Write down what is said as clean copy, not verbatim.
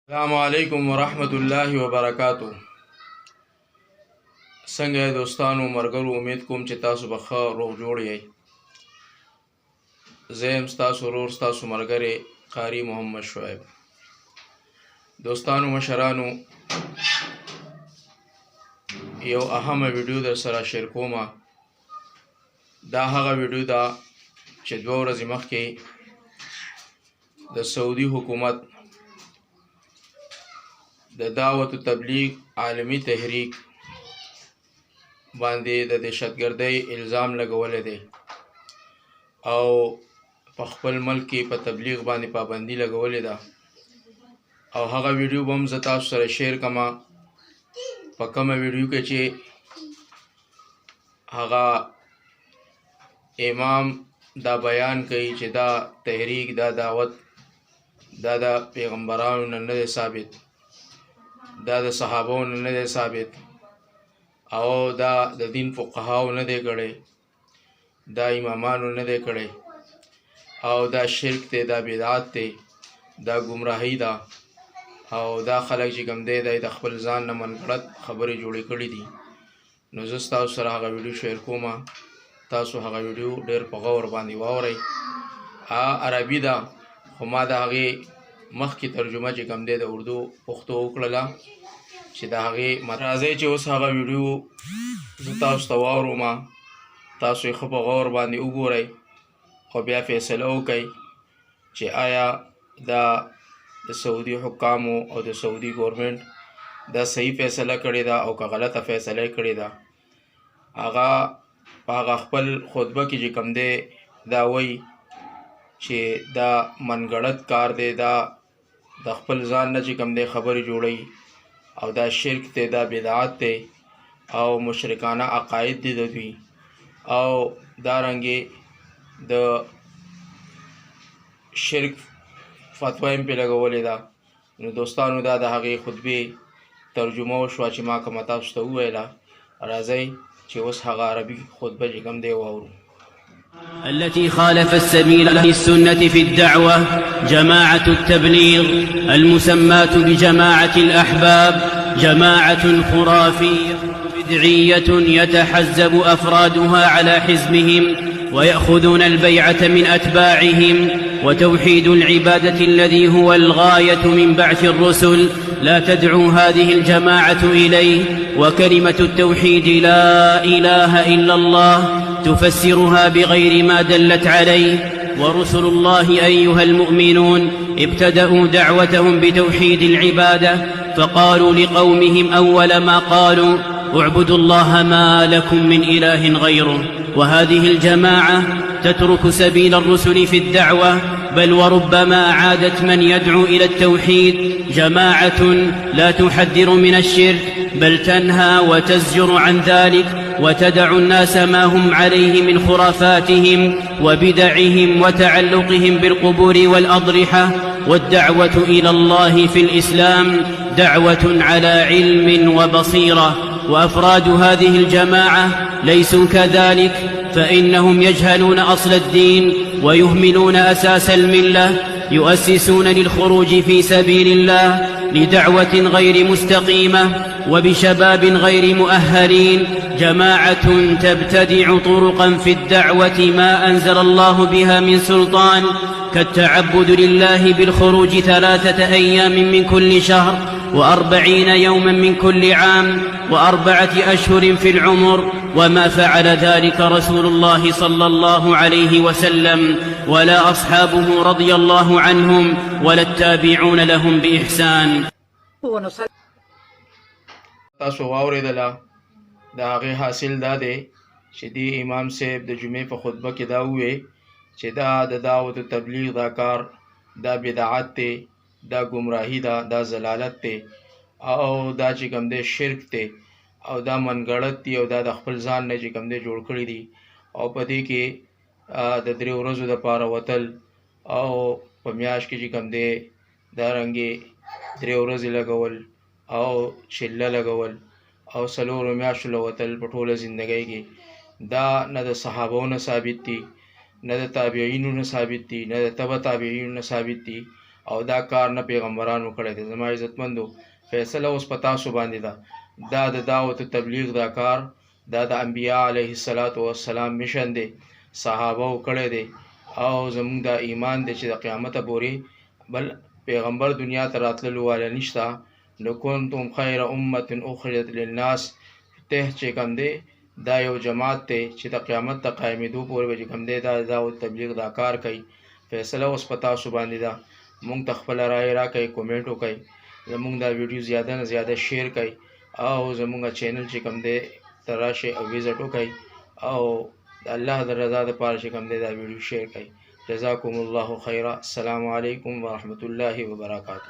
السلام علیکم ورحمۃ اللہ وبرکاتہ. څنګه دوستانو مرګرو امید کوم چې تاسو به ښه روغ جوړ یئ. زه یم ستاسو ورور ستاسو ملګری قاري محمد شعیب. دوستانو مشرانو یو اهمه ویډیو در سره شیر کوم. دا هغه ویډیو ده چې 2 ورځې مخکې د سعودي حکومت د دعوت تبلیغ عالمی تحریک باندې د دهشتګردۍ الزام لګولې دی او په خپل ملک کې په تبلیغ باندې پابندي لګولې ده او هغه ویډیو به هم زه تاسو سره شیر کما. په کومه ویډیو کې چې هغه امام دا بیان کوي چې دا تحریک دا دعوت دا د پیغمبرانو نه نه ثابت، دا د صحابو نه دی ثابت او دا د دین فقهاو نه دی کړی، دا امامانو نه دی کړی او دا شرک دی، دا بدعت دی، دا گمراهی ده او دا خلک چې کوم دی د خپل ځان نه منفرد خبرې جوړې کړي دي. نو زه ستاسو سره هغه ویډیو شیر کوم. تاسو هغه ویډیو ډېر په غور باندې واورئ. عربي ده خو ما د هغې مخکې ترجمه چې کوم دی د اردو پښتو وکړله چې د هغې راځئ چې اوس هغه ویډیو زه تاسو ته واوروم. تاسو یې ښه په غور باندې وګورئ خو بیا فیصله وکئ چې آیا دا د سعودي حکامو او د سعودي ګورنمنټ دا صحیح فیصله کړې ده او که غلطه فیصله یې کړې ده. هغه په هغه خپل خطبه کې چې کوم دی دا وایي چې دا منګړت کار دی، دا د خپل ځان نه چې کوم دی خبرې جوړوي او دا شرک دی، دا بدعت دی او مشرکانه عقاید دي د دوی او دارنګې د شرک فتوا یې پرې لګولې ده. نو دوستانو دا د هغې خطبې ترجمه وشوه چې ما کومه تاسو ته وویله. راځئ چې اوس هغه عربي خطبه چې کوم دی واورو. التي خالفت سبيل أهل السنة في الدعوة جماعة التبليغ المسماة بجماعة الأحباب، جماعة خرافية بدعية يتحزب أفرادها على حزبهم ويأخذون البيعة من أتباعهم، وتوحيد العبادة الذي هو الغاية من بعث الرسل لا تدعو هذه الجماعة إليه، وكلمة التوحيد لا إله إلا الله تفسرها بغير ما دلت عليه. ورسل الله أيها المؤمنون ابتدأوا دعوتهم بتوحيد العبادة فقالوا لقومهم أول ما قالوا اعبدوا الله ما لكم من إله غيره. وهذه الجماعة تترك سبيل الرسل في الدعوة، بل وربما عادت من يدعو إلى التوحيد جماعة لا تحذر من الشرك بل تنهى وتزجر عن ذلك وتدع الناس ما هم عليه من خرافاتهم وبدعهم وتعلقهم بالقبور والأضرحة. والدعوة إلى الله في الإسلام دعوة على علم وبصيرة، وأفراد هذه الجماعة ليسوا كذلك، فإنهم يجهلون أصل الدين ويهملون أساس الملة، يؤسسون للخروج في سبيل الله لدعوة غير مستقيمة وبشباب غير مؤهلين، جماعة تبتدع طرقا في الدعوة ما أنزل الله بها من سلطان، كالتعبد لله بالخروج 3 أيام من كل شهر و40 يوما من كل عام و4 أشهر في العمر، وما فعل ذلك رسول الله صلى الله عليه وسلم ولا أصحابه رضي الله عنهم ولا التابعون لهم بإحسان. تاسو واورېدله د هغې حاصل دا دی چې دی امام صاحب د جمعې په خطبه کې دا ووی چې دا د دعوت تبلیغ دا کار دا بدعت دی، دا گمراهی ده، دا ضلالت دی او دا چې کوم دی شرک دی او دا منګړت دی او دا د خپل ځان نه چې کوم دی جوړ کړي دي او په دې کې د 3 ورځو دپاره وتل او په میاشت کې چې کوم دی دارنګې 3 ورځې لګول او چله لګول او 4 میاشتو له وتل په ټوله زندګۍ کې دا نه د صحابو نه ثابت دي، نه د تابعینو نه ثابت دي، نه د تبع تابعینو نه ثابت دي او دا کار نه پیغمبرانو کړی دی. زما عزتمندو فیصله اوس په تاسو باندې ده. دا د دعوت تبلیغ دا کار دا د انبیاء علیه السلام میشن دی، صحابه کړی دی، او زمونږ دا ایمان دی چې د قیامت پورې بل پیغمبر دنیا ته راتللو والا نشته. نو کنتم خیر امة اخرجت للناس ته چې کوم دی دا یو جماعت دی چې د قیامت د قایمېدو پورې به چې کوم دی دا دعوت تبلیغ دا کار کوي. فیصله اوس په تاسو باندې ده. مونږ ته خپله رایې راکئ، کومنټ وکئ، زمونږ دا ویډیو زیاده نه زیاده شیر کئ، او زمونږ چینل چې کوم دی ته راشئ او ویزټ وکئ، او د الله د رضا دپاره چې کوم دی دا ویډیو شیر کئ. جزاکم الله خیرا. السلام علیکم ورحمة الله وبرکاته.